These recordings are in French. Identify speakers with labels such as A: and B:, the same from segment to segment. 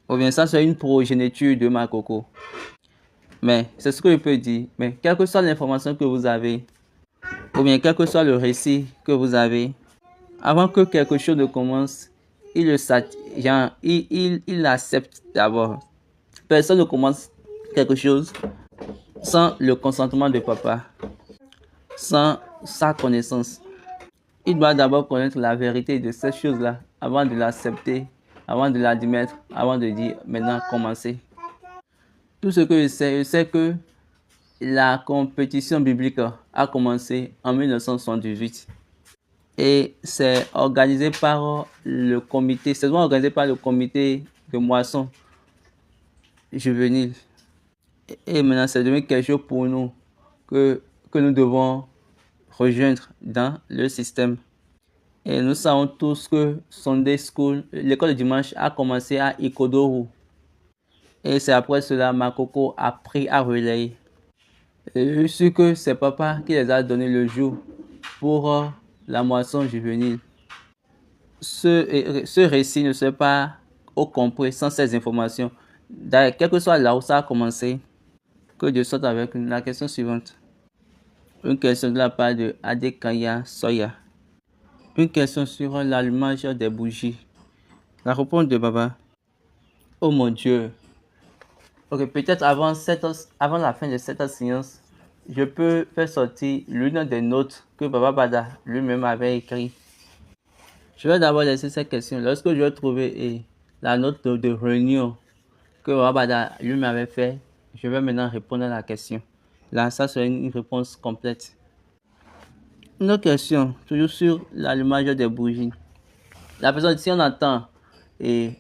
A: Ou bien ça, c'est une progéniture de Makoko. Mais c'est ce que je peux dire. Mais quelle que soit l'information que vous avez, ou bien quel que soit le récit que vous avez, avant que quelque chose ne commence, il accepte d'abord. Personne ne commence quelque chose sans le consentement de papa, sans sa connaissance. Il doit d'abord connaître la vérité de cette chose-là avant de l'accepter, avant de l'admettre, avant de dire maintenant commencer. Tout ce que je sais que la compétition biblique a commencé en 1978 et c'est organisé par le comité, c'est organisé par le comité de moisson juvénile. Et maintenant, c'est devenu quelque chose pour nous que nous devons rejoindre dans le système. Et nous savons tous que Sunday School, l'école de dimanche, a commencé à Ikodoru. Et c'est après cela Makoko a pris à relayer. Et je suis que c'est papa qui les a donné le jour pour la moisson juvénile. Ce récit ne serait pas au complet sans ces informations. D'ailleurs, quel que soit là où ça a commencé, que Dieu soit avec nous. La question suivante. Une question de la part de Adekaya Soya. Une question sur l'allumage des bougies. La réponse de Baba. Oh mon Dieu. Ok, peut-être avant la fin de cette séance, je peux faire sortir l'une des notes que Baba Bada lui-même avait écrit. Je vais d'abord laisser cette question. Lorsque je vais trouver la note de réunion que Baba Bada lui-même avait fait, je vais maintenant répondre à la question. Là, ça serait une réponse complète. Une autre question, toujours sur l'allumage des bougies. La personne, si on entend les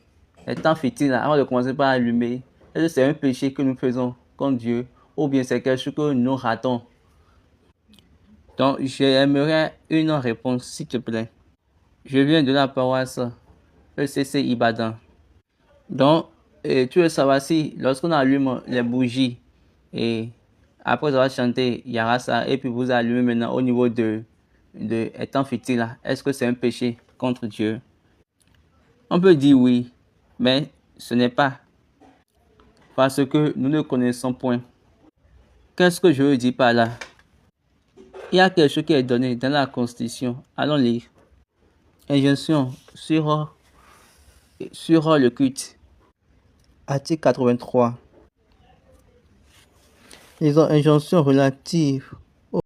A: temps fétides, avant de commencer par allumer, est-ce que c'est un péché que nous faisons contre Dieu ou bien c'est quelque chose que nous ratons? Donc, j'aimerais une réponse, s'il te plaît. Je viens de la paroisse ECC Ibadan. Donc, tu veux savoir si lorsqu'on allume les bougies et après avoir chanté Yarasa et puis vous allumez maintenant au niveau de étant fétile, est-ce que c'est un péché contre Dieu? On peut dire oui, mais ce n'est pas. Parce que nous ne connaissons point. Qu'est-ce que je veux dire par là? Il y a quelque chose qui est donné dans la Constitution. Allons lire. Injonction sur le culte. Article 83. Les injonctions relatives